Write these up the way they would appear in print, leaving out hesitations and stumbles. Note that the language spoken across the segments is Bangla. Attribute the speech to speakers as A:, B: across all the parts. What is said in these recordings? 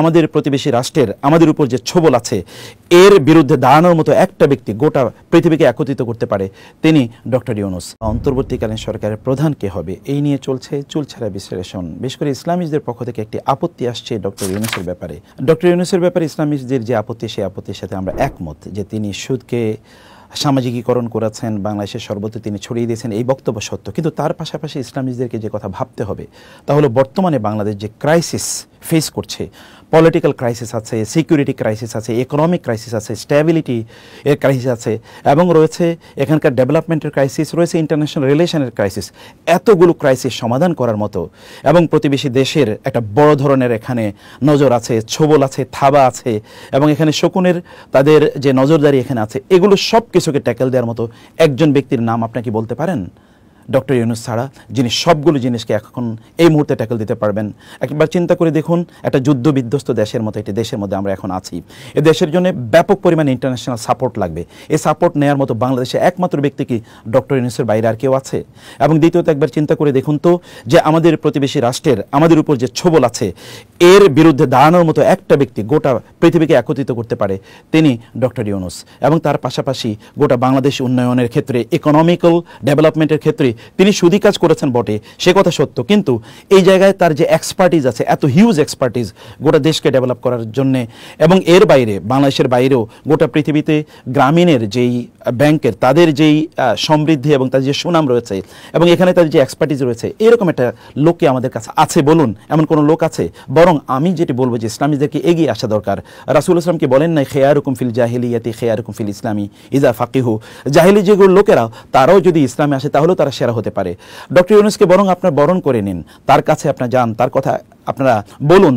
A: আমাদের প্রতিবেশী রাষ্ট্রের আমাদের উপর যে ছোবল আছে এর বিরুদ্ধে দাঁড়ানোর মতো একটা ব্যক্তি গোটা পৃথিবীকে একত্রিত করতে পারে, তিনি ডক্টর ইউনূস। অন্তর্বর্তীকালীন সরকারের প্রধান কে হবে এই নিয়ে চলছে চুলছেড়া বিশ্লেষণ। বিশেষ করে ইসলামিস্টদের পক্ষ থেকে একটি আপত্তি আসছে ডক্টর ইউনূসের ব্যাপারে। ডক্টর ইউনূসের ব্যাপারে ইসলামিস্টদের যে আপত্তি, সেই আপত্তির সাথে আমরা একমত যে তিনি সুদকে সামাজিকীকরণ করেছেন, বাংলাদেশের সর্বত্র তিনি ছড়িয়ে দিয়েছেন, এই বক্তব্য সত্য। কিন্তু তার পাশাপাশি ইসলামিস্টদেরকে যে কথা ভাবতে হবে তা হলো বর্তমানে বাংলাদেশ যে ক্রাইসিস ফেস করছে, পলিটিক্যাল ক্রাইসিস আছে, সিকিউরিটি ক্রাইসিস আছে, ইকোনমিক ক্রাইসিস আছে, স্ট্যাবিলিটি এর ক্রাইসিস আছে, এবং রয়েছে এখানকার ডেভেলপমেন্টের ক্রাইসিস, রয়েছে ইন্টারন্যাশনাল রিলেশনের ক্রাইসিস। এতগুলো ক্রাইসিস সমাধান করার মতো এবং প্রতিবেশী দেশের একটা বড় ধরনের এখানে নজর আছে, ছোবল আছে, থাবা আছে, এবং এখানে শকুনের তাদের যে নজরদারি এখানে আছে, এগুলো সব কিছুকে ট্যাকেল দেওয়ার মতো একজন ব্যক্তির নাম আপনাকে বলতে পারেন? ডক্টর ইউনূস ছাড়া, যিনি সবগুলো জিনিসকে এখন এই মুহূর্তে ট্যাকেল দিতে পারবেন। একবার চিন্তা করে দেখুন, একটা যুদ্ধ বিধ্বস্ত দেশের মতো একটি দেশের মধ্যে আমরা এখন আছি। এই দেশের জন্য ব্যাপক পরিমাণে ইন্টারন্যাশনাল সাপোর্ট লাগবে। এই সাপোর্ট নেওয়ার মতো বাংলাদেশে একমাত্র ব্যক্তি কি ডক্টর ইউনূসের বাইরে আর কেউ আছে? এবং দ্বিতীয়ত একবার চিন্তা করে দেখুন তো, যে আমাদের প্রতিবেশী রাষ্ট্রের আমাদের উপর যে ছোবল আছে এর বিরুদ্ধে দাঁড়ানোর মতো একটা ব্যক্তি গোটা পৃথিবীকে একত্রিত করতে পারে, তিনি ডক্টর ইউনূস। এবং তার পাশাপাশি গোটা বাংলাদেশ উন্নয়নের ক্ষেত্রে, ইকোনমিক্যাল ডেভেলপমেন্টের ক্ষেত্রে তিনি সুদী কাজ করেছেন বটে, সে কথা সত্য, কিন্তু এই জায়গায় তার যে এক্সপার্টিজ আছে, এত হিউজ এক্সপার্টিজ গোটা দেশকে ডেভেলপ করার জন্যে, এবং এর বাইরে বাংলাদেশের বাইরেও গোটা পৃথিবীতে গ্রামীণের যেই ব্যাংকের তাদের যেই সমৃদ্ধি এবং তাদের যে সুনাম রয়েছে, এবং এখানে তাদের যে এক্সপার্টিজ রয়েছে, এরকম একটা লোককে আমাদের কাছে আছে বলুন? এমন কোনো লোক আছে? বরং আমি যেটি বলবো যে ইসলামীদেরকে এগিয়ে আসা দরকার। রাসূলুল্লাহ সাল্লাল্লাহু আলাইহি ওয়াসাল্লাম কি বলেন নাই, খেয়ারুকুম ফিল জাহিলিয়াতি খেয়ারুকুম ফিল ইসলামি ইজা ফাকিহু? জাহিলি যেগুলো লোকেরা, তারাও যদি ইসলামে আসে তাহলেও তারা সেরা হতে পারে। ডক্টর ইউনূসকে বরং আপনার বরণ করে নিন, তার কাছে আপনার যান, তার কথা আপনারা বলুন,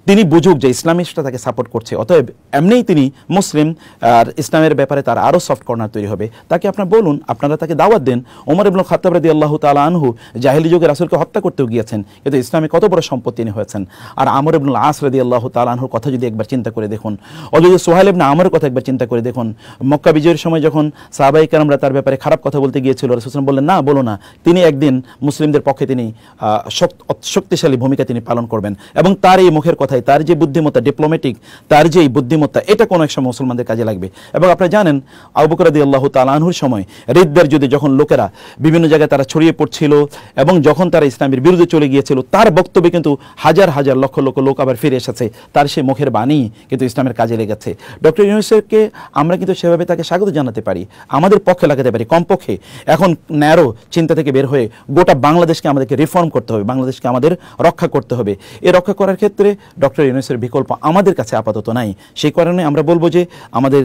A: তিনি বুঝুক যে ইসলামিস্টরা তাকে সাপোর্ট করছে। অতএব এমনিই তিনি মুসলিম, আর ইসলামের ব্যাপারে তার আরও সফট কর্নার তৈরি হবে। তাকে আপনার বলুন, আপনারা তাকে দাওয়াত দেন। ওমর ইবনুল খাত্তাব রাদিয়াল্লাহু তাআলা আনহু জাহিলি যুগে রাসূলকে হত্যা করতেও গিয়েছেন, কিন্তু ইসলামে কত বড় সম্পদ তিনি হয়েছেন। আর আমর ইবনুল আস রাদিয়াল্লাহু তাআলা আনহুর কথা যদি একবার চিন্তা করে দেখুন, অথবা সুহাইল ইবনে আমরের কথা একবার চিন্তা করে দেখুন, মক্কা বিজয়ের সময় যখন সাহাবায়ে কেরামরা তার ব্যাপারে খারাপ কথা বলতে গিয়েছিল, রাসূল সাল্লাল্লাহু আলাইহি ওয়াসাল্লাম বললেন না, বলো না। তিনি একদিন মুসলিমদের পক্ষে তিনি শক্তিশালী ভূমিকা তিনি পালন করবেন, এবং তার এই মুখের কথায়, তার যে বুদ্ধিমত্তা, ডিপ্লোম্যাটিক তার যে বুদ্ধিমত্তা, এটা কোনো এক সময় মুসলমানদের কাজে লাগবে। এবং আপনারা জানেন আবু বকর রাদিয়াল্লাহু তাআলা আনহুর সময় রিদ্দার যুদ্ধে যখন লোকেরা বিভিন্ন জায়গায় তারা ছড়িয়ে পড়ছিল, এবং যখন তারা ইসলামের বিরুদ্ধে চলে গিয়েছিল, তার বক্তব্যে কিন্তু হাজার হাজার লক্ষ লক্ষ লোক আবার ফিরে এসেছে। তার সেই মুখের বাণী কিন্তু ইসলামের কাজে লেগেছে। ডক্টর ইউনূসকে আমরা কিন্তু সেভাবে তাকে স্বাগত জানাতে পারি, আমাদের পক্ষে লাগাতে পারি। কমপক্ষে এখন ন্যারো চিন্তা থেকে বের হয়ে গোটা বাংলাদেশকে আমাদেরকে রিফর্ম করতে হবে, বাংলাদেশকে আমাদের রক্ষা করতে হবে। এই রক্ষা করার ক্ষেত্রে ডক্টর ইউনূসের বিকল্প আমাদের কাছে আপাতত নাই। সেই কারণে আমরা বলবো যে আমাদের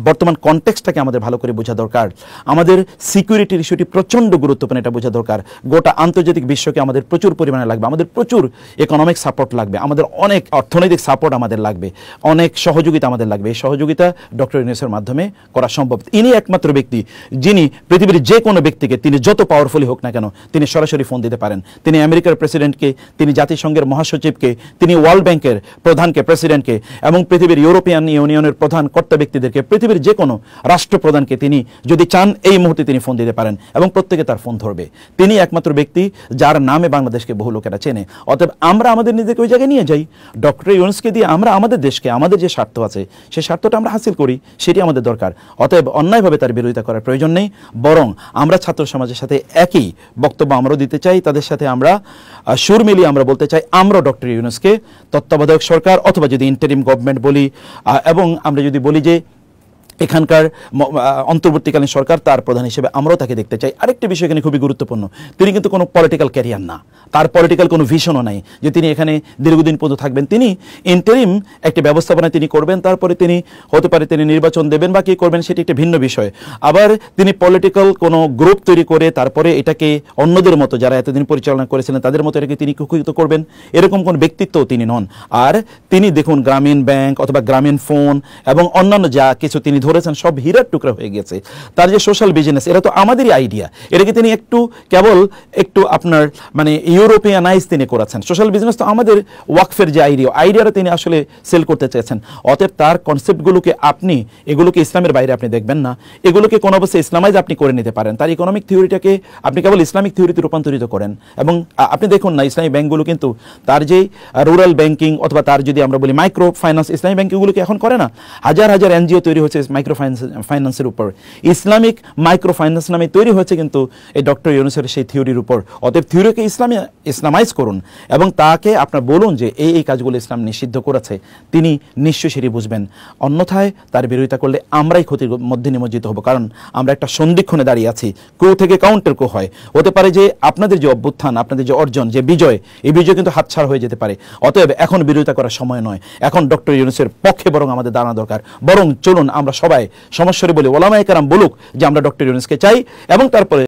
A: বর্তমান কনটেক্সটটাকে আমাদের ভালো করে বোঝা দরকার। আমাদের সিকিউরিটির ইস্যুটি প্রচণ্ড গুরুত্বপূর্ণ, এটা বোঝা দরকার। গোটা আন্তর্জাতিক বিশ্বকে আমাদের প্রচুর পরিমাণে লাগবে, আমাদের প্রচুর ইকোনমিক সাপোর্ট লাগবে, আমাদের অনেক অর্থনৈতিক সাপোর্ট আমাদের লাগবে, অনেক সহযোগিতা আমাদের লাগবে। এই সহযোগিতা ডক্টর ইউনূসের মাধ্যমে করা সম্ভব। ইনি একমাত্র ব্যক্তি যিনি পৃথিবীর যে কোনো ব্যক্তিকে, তিনি যত পাওয়ারফুলি হোক না কেন, তিনি সরাসরি ফোন দিতে পারেন। তিনি আমেরিকার প্রেসিডেন্টকে, তিনি জাতিসংঘের মহাসচিবকে, তিনি ওয়ার্ল্ড ব্যাংকের প্রধানকে, প্রেসিডেন্টকে, এবং পৃথিবীর ইউরোপিয়ান ইউনিয়নের প্রধান কর্তা ব্যক্তিদেরকে, পৃথিবীর যে কোনো রাষ্ট্রপ্রধানকে তিনি যদি চান এই মুহূর্তে তিনি ফোন দিতে পারেন, এবং প্রত্যেকে তার ফোন ধরবে। তিনি একমাত্র ব্যক্তি যার নামে বাংলাদেশকে বহু লোকেরা চেনে। অতএব আমরা আমাদের নিজেকে ওই জায়গায় নিয়ে যাই, ডক্টর ইউনূসকে দিয়ে আমরা আমাদের দেশকে, আমাদের যে স্বার্থ আছে সেই স্বার্থটা আমরা হাসিল করি, সেটি আমাদের দরকার। অতএব অন্যায়ভাবে তার বিরোধিতা করার প্রয়োজন নেই, বরং আমরা ছাত্র সমাজের সাথে একই বক্তব্য আমরাও দিতে চাই, তাদের সাথে আমরা সুর মিলিয়ে আমরা বলতে চাই, আমরা ডক্টর ইউনূসকে তত্ত্বাবধায়ক সরকার অথবা যদি ইন্টারিম গভর্নমেন্ট বলি, এবং আমরা যদি বলি যে এখানকার অন্তর্বর্তীকালীন সরকার তার প্রধান হিসেবে আমরাও তাকে দেখতে চাই। আরেকটি বিষয় এখানে খুবই গুরুত্বপূর্ণ, তিনি কিন্তু কোনো পলিটিক্যাল ক্যারিয়ার না, তার পলিটিক্যাল কোনো ভিশনও নাই যে তিনি এখানে দীর্ঘদিন পর্যন্ত থাকবেন। তিনি ইন্টারিম একটি ব্যবস্থাপনা তিনি করবেন, তারপরে তিনি হতে পারে তিনি নির্বাচন দেবেন বা কী করবেন সেটি একটি ভিন্ন বিষয়। আবার তিনি পলিটিক্যাল কোনো গ্রুপ তৈরি করে তারপরে এটাকে অন্যদের মতো যারা এতদিন পরিচালনা করেছিলেন তাদের মতো এটাকে তিনি কুক্ষিগত করবেন, এরকম কোন ব্যক্তিত্বও তিনি নন। আর তিনি দেখুন গ্রামীণ ব্যাংক অথবা গ্রামীণ ফোন এবং অন্যান্য যা কিছু তিনি ধরেছেন সব হীরার টুকরা হয়ে গেছে। তার যে সোশ্যাল বিজনেস, এটা তো আমাদেরই আইডিয়া, এটাকে তিনি একটু আপনার মানে ইউরোপিয়ানাইজ তিনি করেছেন। সোশ্যাল বিজনেস তো আমাদের ওয়াকফের যে আইডিয়াটা তিনি আসলে সেল করতে চেয়েছেন। অতএব তার কনসেপ্টগুলোকে এগুলোকে ইসলামের বাইরে আপনি দেখবেন না, এগুলোকে কোনো অবস্থায় ইসলামাইজ আপনি করে নিতে পারেন। তার ইকোনমিক থিওরিটাকে আপনি কেবল ইসলামিক থিওরিতে রূপান্তরিত করেন। এবং আপনি দেখুন না, ইসলামী ব্যাংকগুলো কিন্তু তার যে রুরাল ব্যাংকিং অথবা তার যদি আমরা বলি মাইক্রো ফাইন্যান্স, ইসলামী ব্যাংকগুলোকে এখন করে না। হাজার হাজার এনজিও তৈরি হয়েছে মাইক্রো ফাইন্যান্সের উপর, ইসলামিক মাইক্রো ফাইন্যান্স নামে তৈরি হয়েছে কিন্তু এই ডক্টর ইউনূসের সেই থিওরির উপর। অতএব থিওরিকে ইসলামাইজ করুন এবং তাকে আপনার বলুন যে এই কাজগুলো ইসলাম নিষিদ্ধ করেছে, তিনি নিশ্চয়ই সেটি বুঝবেন। অন্যথায় তার বিরোধিতা করলে আমরাই ক্ষতির মধ্যে নিমজ্জিত হব, কারণ আমরা একটা সন্ধিক্ষণে দাঁড়িয়ে আছি। ক্রু থেকে কাউন্টার ক্রু হয়, হতে পারে যে আপনাদের যে অভ্যুত্থান, আপনাদের যে অর্জন, যে বিজয়, এই বিজয় কিন্তু হাতছাড়া হয়ে যেতে পারে। অতএব এখন বিরোধিতা করার সময় নয়, এখন ডক্টর ইউনূসের পক্ষে বরং আমাদের দাঁড়ানো দরকার। বরং চলুন আমরা সবাই সমস্যারে বলি, ওলামায়ে কেরাম বলুক যে আমরা ডক্টর ইউনূসকে চাই, এবং তারপরে